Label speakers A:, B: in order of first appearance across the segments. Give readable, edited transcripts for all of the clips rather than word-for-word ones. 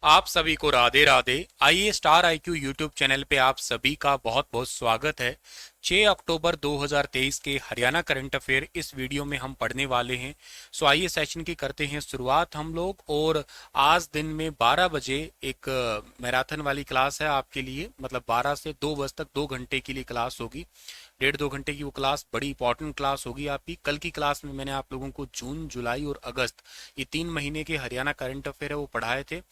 A: आप सभी को राधे राधे। आइए स्टार आईक्यू यूट्यूब चैनल पे आप सभी का बहुत बहुत स्वागत है। 6 अक्टूबर 2023 के हरियाणा करंट अफेयर इस वीडियो में हम पढ़ने वाले हैं। सो आइए सेशन की करते हैं शुरुआत हम लोग। और आज दिन में 12 बजे एक मैराथन वाली क्लास है आपके लिए, मतलब 12 से 2 बजे तक 2 घंटे की लिए क्लास होगी। 1.5-2 घंटे की वो क्लास बड़ी इंपॉर्टेंट क्लास होगी आपकी। कल की क्लास में मैंने आप लोगों को जून, जुलाई और अगस्त, ये 3 महीने के हरियाणा करंट अफेयर है वो पढ़ाए थे।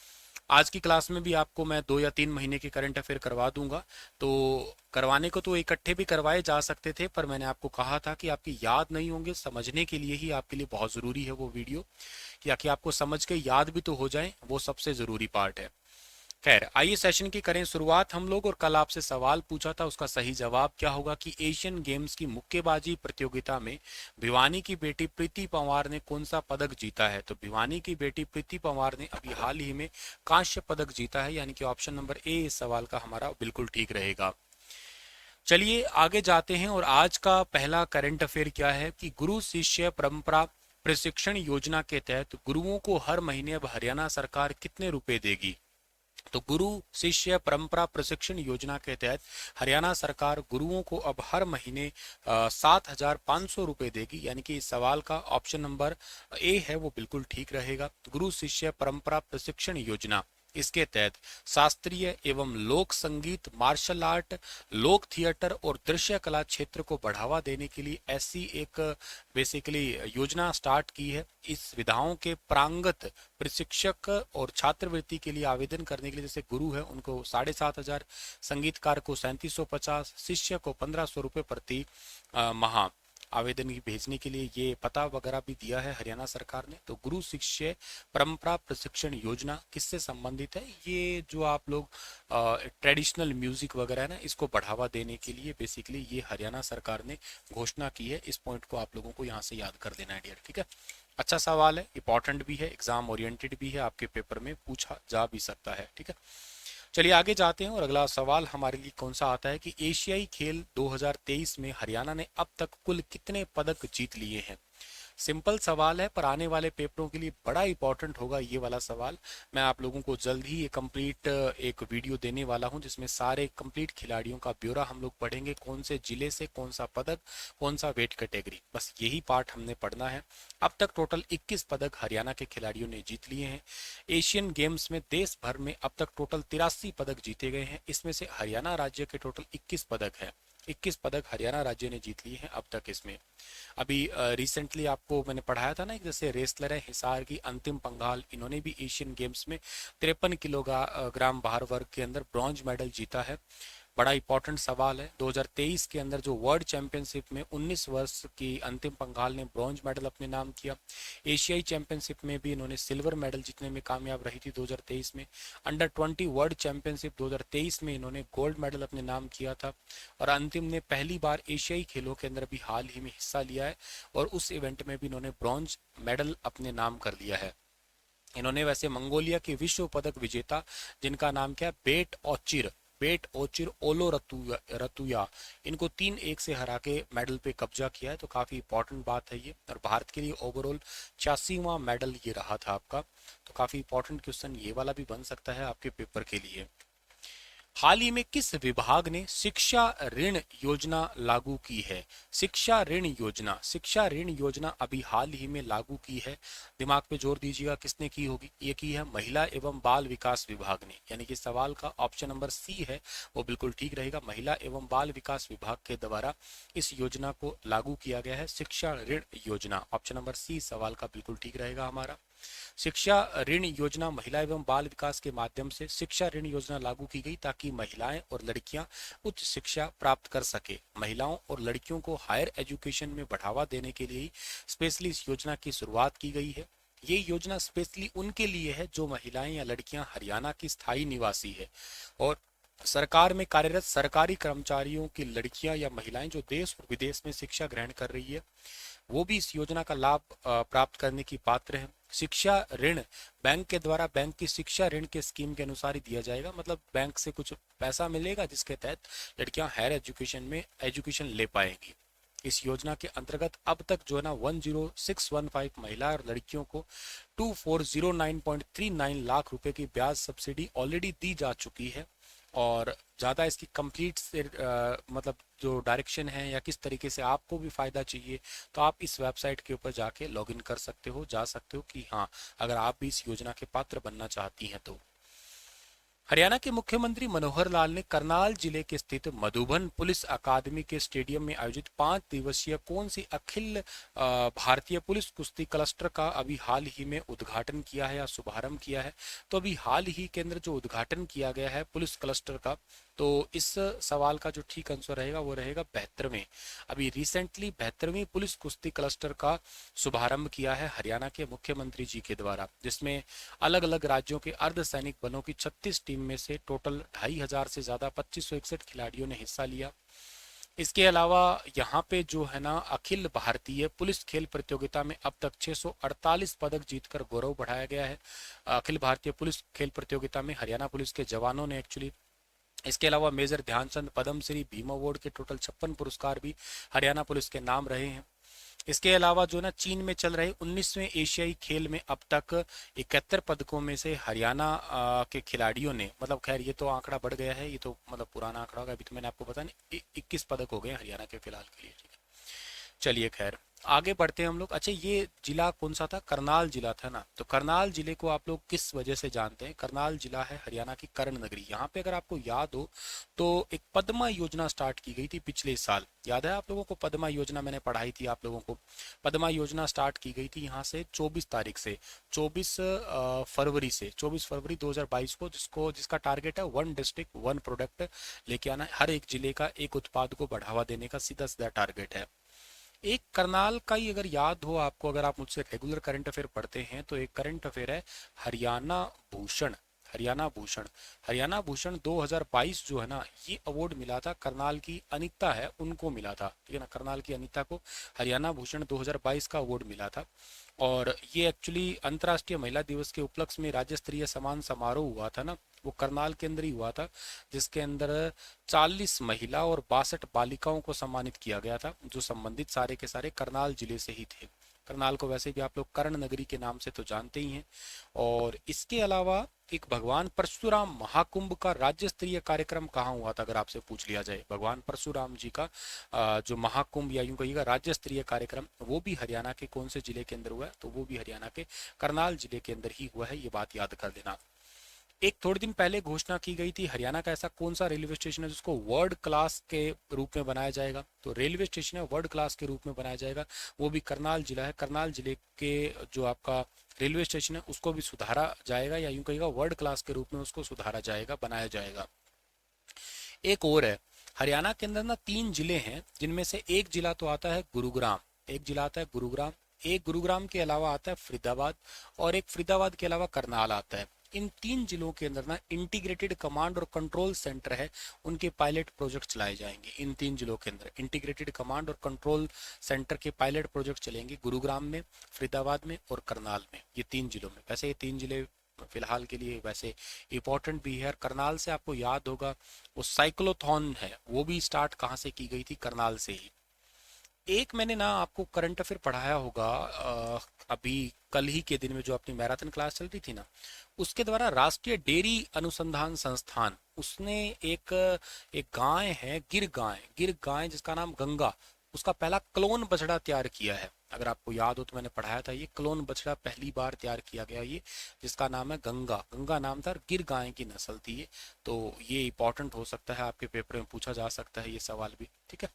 A: आज की क्लास में भी आपको मैं 2 या 3 महीने के करंट अफेयर करवा दूंगा। तो करवाने को तो इकट्ठे भी करवाए जा सकते थे, पर मैंने आपको कहा था कि आपकी याद नहीं होंगे, समझने के लिए ही आपके लिए बहुत ज़रूरी है वो वीडियो, या कि आपको समझ के याद भी तो हो जाए, वो सबसे ज़रूरी पार्ट है। खैर, आइए सेशन की करें शुरुआत हम लोग। और कल आपसे सवाल पूछा था, उसका सही जवाब क्या होगा कि एशियन गेम्स की मुक्केबाजी प्रतियोगिता में भिवानी की बेटी प्रीति पंवार ने कौन सा पदक जीता है। तो भिवानी की बेटी प्रीति पंवार ने अभी हाल ही में कांस्य पदक जीता है, यानी कि ऑप्शन नंबर ए इस सवाल का हमारा बिल्कुल ठीक रहेगा। चलिए आगे जाते हैं। और आज का पहला करंट अफेयर क्या है कि गुरु शिष्य परंपरा प्रशिक्षण योजना के तहत गुरुओं को हर महीने अब हरियाणा सरकार कितने रुपए देगी। तो गुरु शिष्य परंपरा प्रशिक्षण योजना के तहत हरियाणा सरकार गुरुओं को अब हर महीने 7,500 रुपये देगी, यानी कि इस सवाल का ऑप्शन नंबर ए है वो बिल्कुल ठीक रहेगा। गुरु शिष्य परंपरा प्रशिक्षण योजना, इसके तहत शास्त्रीय एवं लोक संगीत, मार्शल आर्ट, लोक थिएटर और दृश्य कला क्षेत्र को बढ़ावा देने के लिए ऐसी एक बेसिकली योजना स्टार्ट की है। इस विधाओं के प्रांगत प्रशिक्षक और छात्रवृत्ति के लिए आवेदन करने के लिए, जैसे गुरु है उनको 7,500, संगीतकार को 3750, शिष्य को 1500 रुपये प्रति माह आवेदन की भेजने के लिए ये पता वगैरह भी दिया है हरियाणा सरकार ने। तो गुरु शिष्य परंपरा प्रशिक्षण योजना किससे संबंधित है, ये जो आप लोग ट्रेडिशनल म्यूजिक वगैरह है ना, इसको बढ़ावा देने के लिए बेसिकली ये हरियाणा सरकार ने घोषणा की है। इस पॉइंट को आप लोगों को यहाँ से याद कर लेना है डियर, ठीक है। अच्छा सवाल है, इंपॉर्टेंट भी है, एग्जाम ओरिएंटेड भी है, आपके पेपर में पूछा जा भी सकता है, ठीक है। चलिए आगे जाते हैं। और अगला सवाल हमारे लिए कौन सा आता है कि एशियाई खेल 2023 में हरियाणा ने अब तक कुल कितने पदक जीत लिए हैं। सिंपल सवाल है, पर आने वाले पेपरों के लिए बड़ा इंपॉर्टेंट होगा ये वाला सवाल। मैं आप लोगों को जल्द ही ये कंप्लीट एक वीडियो देने वाला हूं, जिसमें सारे कंप्लीट खिलाड़ियों का ब्यौरा हम लोग पढ़ेंगे, कौन से जिले से कौन सा पदक, कौन सा वेट कैटेगरी, बस यही पार्ट हमने पढ़ना है। अब तक टोटल 21 पदक हरियाणा के खिलाड़ियों ने जीत लिए हैं। एशियन गेम्स में देश भर में अब तक टोटल 83 पदक जीते गए हैं। इसमें से हरियाणा राज्य के टोटल 21 पदक है। 21 पदक हरियाणा राज्य ने जीत लिए हैं अब तक। इसमें अभी रिसेंटली आपको मैंने पढ़ाया था ना, एक जैसे रेसलर है हिसार की अंतिम पंघाल, इन्होंने भी एशियन गेम्स में 53 किलोग्राम भार वर्ग के अंदर ब्रॉन्ज मेडल जीता है। बड़ा इंपॉर्टेंट सवाल है। 2023 के अंदर जो वर्ल्ड चैंपियनशिप में 19 वर्ष की अंतिम पंघाल ने ब्रॉन्ज मेडल अपने नाम किया। एशियाई चैंपियनशिप में भी इन्होंने सिल्वर मेडल जीतने में कामयाब रही थी 2023 में। अंडर 20 वर्ल्ड चैंपियनशिप 2023 में इन्होंने गोल्ड मेडल अपने नाम किया था। और अंतिम ने पहली बार एशियाई खेलों के अंदर भी हाल ही में हिस्सा लिया है, और उस इवेंट में भी इन्होंने ब्रॉन्ज मेडल अपने नाम कर लिया है। इन्होंने वैसे मंगोलिया के विश्व पदक विजेता, जिनका नाम क्या है बेट ओचिर ओलो रतुया, इनको 3-1 से हरा के मेडल पे कब्जा किया है। तो काफी इंपॉर्टेंट बात है ये, और भारत के लिए ओवरऑल 86वां मेडल ये रहा था आपका। तो काफी इंपॉर्टेंट क्वेश्चन ये वाला भी बन सकता है आपके पेपर के लिए। हाल ही में किस विभाग ने शिक्षा ऋण योजना लागू की है। शिक्षा ऋण योजना अभी हाल ही में लागू की है। दिमाग पे जोर दीजिएगा, किसने की होगी, ये की है महिला एवं बाल विकास विभाग ने, यानी कि सवाल का ऑप्शन नंबर सी है वो बिल्कुल ठीक रहेगा। महिला एवं बाल विकास विभाग के द्वारा इस योजना को लागू किया गया है, शिक्षा ऋण योजना। ऑप्शन नंबर सी सवाल का बिल्कुल ठीक रहेगा हमारा। शिक्षा ऋण योजना महिला एवं बाल विकास के माध्यम से शिक्षा ऋण योजना लागू की गई, ताकि महिलाएं और लड़कियां उच्च शिक्षा प्राप्त कर सके। महिलाओं और लड़कियों को हायर एजुकेशन में बढ़ावा देने के लिए स्पेशली इस योजना की शुरुआत की गई है। ये योजना स्पेशली उनके लिए है जो महिलाएं या लड़कियां हरियाणा की स्थायी निवासी है, और सरकार में कार्यरत सरकारी कर्मचारियों की लड़कियां या महिलाएं जो देश और विदेश में शिक्षा ग्रहण कर रही है, वो भी इस योजना का लाभ प्राप्त करने की पात्र है। शिक्षा ऋण बैंक के द्वारा बैंक की शिक्षा ऋण के स्कीम के अनुसार ही दिया जाएगा, मतलब बैंक से कुछ पैसा मिलेगा जिसके तहत लड़कियां हायर एजुकेशन में एजुकेशन ले पाएंगी। इस योजना के अंतर्गत अब तक जो है ना 10615 महिला और लड़कियों को 2409.39 लाख रुपए की ब्याज सब्सिडी ऑलरेडी दी जा चुकी है। और ज़्यादा इसकी कंप्लीट से मतलब जो डायरेक्शन है या किस तरीके से आपको भी फ़ायदा चाहिए, तो आप इस वेबसाइट के ऊपर जाके लॉगिन कर सकते हो, जा सकते हो कि हाँ, अगर आप भी इस योजना के पात्र बनना चाहती हैं तो। हरियाणा के मुख्यमंत्री मनोहर लाल ने करनाल जिले के स्थित मधुबन पुलिस अकादमी के स्टेडियम में आयोजित 5 दिवसीय कौन सी अखिल भारतीय पुलिस कुश्ती क्लस्टर का अभी हाल ही में उद्घाटन किया है या शुभारंभ किया है। तो अभी हाल ही के अंदर जो उद्घाटन किया गया है पुलिस क्लस्टर का, तो इस सवाल का जो ठीक आंसर रहेगा वो रहेगा 72वें। अभी रिसेंटली 72वीं पुलिस कुश्ती क्लस्टर का शुभारंभ किया है हरियाणा के मुख्यमंत्री जी के द्वारा, जिसमें अलग अलग राज्यों के अर्धसैनिक बलों की 36 टीम में से टोटल 2500 से ज्यादा 2561 खिलाड़ियों ने हिस्सा लिया। इसके अलावा यहाँ पे जो है ना अखिल भारतीय पुलिस खेल प्रतियोगिता में अब तक 648 पदक जीतकर गौरव बढ़ाया गया है। अखिल भारतीय पुलिस खेल प्रतियोगिता में हरियाणा पुलिस के जवानों ने एक्चुअली, इसके अलावा मेजर ध्यानचंद पद्म श्री भीम अवार्ड के टोटल 56 पुरस्कार भी हरियाणा पुलिस के नाम रहे हैं। इसके अलावा जो ना चीन में चल रहे 19वें एशियाई खेल में अब तक 71 पदकों में से हरियाणा के खिलाड़ियों ने, मतलब खैर ये तो आंकड़ा बढ़ गया है, ये तो मतलब पुराना आंकड़ा होगा, अभी तो मैंने आपको पता नहीं 21 पदक हो गए हरियाणा के फिलहाल के लिए। ठीक है, चलिए खैर आगे बढ़ते हैं हम लोग। अच्छा, ये जिला कौन सा था? करनाल जिला था ना। तो करनाल जिले को आप लोग किस वजह से जानते हैं? करनाल जिला है हरियाणा की कर्ण नगरी। यहाँ पे अगर आपको याद हो तो एक पद्मा योजना स्टार्ट की गई थी पिछले साल, याद है आप लोगों को? पद्मा योजना मैंने पढ़ाई थी आप लोगों को। पद्मा योजना स्टार्ट की गई थी यहाँ से 24 तारीख से, 24 फरवरी से, 24 फरवरी 2022 को, जिसका टारगेट है 1 डिस्ट्रिक्ट 1 प्रोडक्ट लेके आना। हर एक जिले का एक उत्पाद को बढ़ावा देने का सीधा सीधा टारगेट है। एक करनाल का ही अगर याद हो आपको, अगर आप मुझसे रेगुलर करंट अफेयर पढ़ते हैं, तो एक करंट अफेयर है हरियाणा भूषण। हरियाणा भूषण, हरियाणा भूषण 2022 जो है ना, ये अवार्ड मिला था करनाल की अनीता है उनको मिला था। ठीक है ना, करनाल की अनीता को हरियाणा भूषण 2022 का अवार्ड मिला था। और ये एक्चुअली अंतर्राष्ट्रीय महिला दिवस के उपलक्ष्य में राज्य स्तरीय सम्मान समारोह हुआ था ना, वो करनाल के अंदर ही हुआ था, जिसके अंदर 40 महिला और 62 बालिकाओं को सम्मानित किया गया था, जो संबंधित सारे के सारे करनाल जिले से ही थे। करनाल को वैसे भी आप लोग कर्ण नगरी के नाम से तो जानते ही हैं। और इसके अलावा एक भगवान परशुराम महाकुंभ का राज्य स्तरीय कार्यक्रम कहाँ हुआ था, अगर आपसे पूछ लिया जाए, भगवान परशुराम जी का जो महाकुंभ या यूं कहिएगा राज्य स्तरीय कार्यक्रम, वो भी हरियाणा के कौन से जिले के अंदर हुआ है? तो वो भी हरियाणा के करनाल जिले के अंदर ही हुआ है, ये बात याद कर देना। एक थोड़े दिन पहले घोषणा की गई थी, हरियाणा का ऐसा कौन सा रेलवे स्टेशन है जिसको वर्ल्ड क्लास के रूप में बनाया जाएगा? तो रेलवे स्टेशन है वर्ल्ड क्लास के रूप में बनाया जाएगा, वो भी करनाल जिला है। करनाल जिले के जो आपका रेलवे स्टेशन है उसको भी सुधारा जाएगा, या यूं कहिएगा वर्ल्ड क्लास के रूप में उसको सुधारा जाएगा, बनाया जाएगा। एक और है, हरियाणा के अंदर ना 3 जिले हैं, जिनमें से एक जिला तो आता है गुरुग्राम, एक जिला आता है गुरुग्राम, एक गुरुग्राम के अलावा आता है फरीदाबाद, और एक फरीदाबाद के अलावा करनाल आता है। इन 3 जिलों के अंदर ना इंटीग्रेटेड कमांड और कंट्रोल सेंटर है, उनके पायलट प्रोजेक्ट चलाए जाएंगे। इन 3 जिलों के अंदर इंटीग्रेटेड कमांड और कंट्रोल सेंटर के पायलट प्रोजेक्ट चलेंगे, गुरुग्राम में, फरीदाबाद में और करनाल में, ये 3 जिलों में। वैसे ये 3 जिले फिलहाल के लिए वैसे इंपॉर्टेंट भी है। करनाल से आपको याद होगा वो साइक्लोथॉन है, वो भी स्टार्ट कहाँ से की गई थी? करनाल से ही। एक मैंने ना आपको करंट अफेयर पढ़ाया होगा अभी कल ही के दिन में, जो अपनी मैराथन क्लास चल रही थी ना, उसके द्वारा राष्ट्रीय डेयरी अनुसंधान संस्थान, उसने एक एक गाय है गिर गाय जिसका नाम गंगा, उसका पहला क्लोन बछड़ा तैयार किया है। अगर आपको याद हो तो मैंने पढ़ाया था, ये क्लोन बछड़ा पहली बार तैयार किया गया, ये जिसका नाम है गंगा। गंगा नाम था, गिर गाय की नस्ल थी ये। तो ये इंपॉर्टेंट हो सकता है, आपके पेपर में पूछा जा सकता है ये सवाल भी। ठीक है,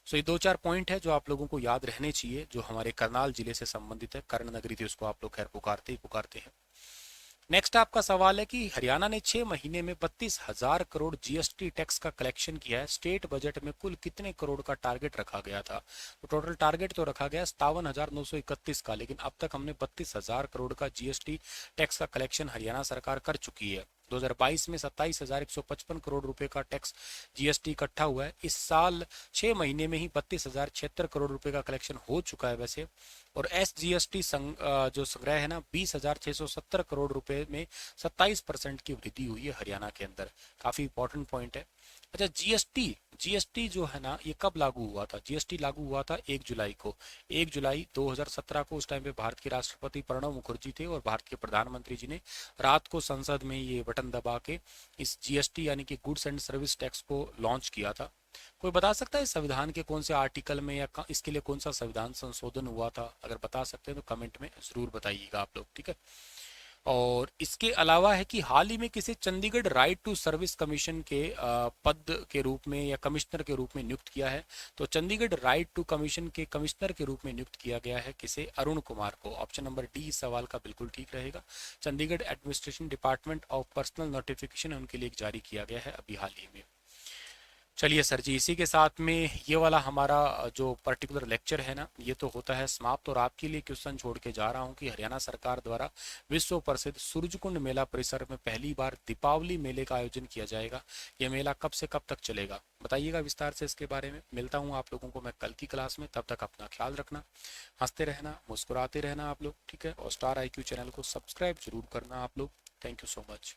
A: सो ये 2-4 पॉइंट है जो आप लोगों को याद रहने चाहिए, जो हमारे करनाल जिले से संबंधित है। कर्ण नगरी थी उसको आप लोग खैर पुकारते ही पुकारते हैं। नेक्स्ट आपका सवाल है कि हरियाणा ने 6 महीने में 32,000 करोड़ जीएसटी टैक्स का कलेक्शन किया है, स्टेट बजट में कुल कितने करोड़ का टारगेट रखा गया था? तो टोटल टारगेट तो रखा गया 57,931 का, लेकिन अब तक हमने 32,000 करोड़ का जीएसटी टैक्स का कलेक्शन हरियाणा सरकार कर चुकी है। 2022 में 27,155 करोड़ रुपए का टैक्स जीएसटी इकट्ठा हुआ है। इस साल 6 महीने में ही 32,076 करोड़ रुपए का कलेक्शन हो चुका है वैसे। और एसजीएसटी जो संग्रह है ना 20,670 करोड़ रुपए में 27% की वृद्धि हुई है हरियाणा के अंदर। काफी इंपॉर्टेंट पॉइंट है। अच्छा, जीएसटी जो है ना ये कब लागू हुआ था? जीएसटी लागू हुआ था 1 जुलाई को। 1 जुलाई 2017 को। उस टाइम पे भारत के राष्ट्रपति प्रणब मुखर्जी थे और भारत के प्रधानमंत्री जी ने रात को संसद में ये बटन दबा के इस जीएसटी यानी कि गुड्स एंड सर्विस टैक्स को लॉन्च किया था। कोई बता सकता है संविधान के कौन से आर्टिकल में या इसके लिए कौन सा संविधान संशोधन हुआ था? अगर बता सकते हैं तो कमेंट में जरूर बताइएगा आप लोग, ठीक है। और इसके अलावा है कि हाल ही में किसे Chandigarh right to service commission के पद के रूप में या कमिश्नर के रूप में नियुक्त किया है? तो चंडीगढ़ राइट टू कमीशन के कमिश्नर के रूप में नियुक्त किया गया है किसे? अरुण कुमार को। ऑप्शन नंबर डी इस सवाल का बिल्कुल ठीक रहेगा। Chandigarh administration department of personal notification उनके लिए जारी किया गया है अभी हाल ही में। चलिए सर जी, इसी के साथ में ये वाला हमारा जो पर्टिकुलर लेक्चर है ना ये तो होता है समाप्त। और आपके लिए क्वेश्चन छोड़ के जा रहा हूँ कि हरियाणा सरकार द्वारा विश्व प्रसिद्ध सूरजकुंड मेला परिसर में पहली बार दीपावली मेले का आयोजन किया जाएगा। ये मेला कब से कब तक चलेगा बताइएगा विस्तार से इसके बारे में। मिलता हूँ आप लोगों को मैं कल की क्लास में, तब तक अपना ख्याल रखना, हंसते रहना, मुस्कुराते रहना आप लोग, ठीक है। और स्टार IQ चैनल को सब्सक्राइब जरूर करना आप लोग। Thank you so much.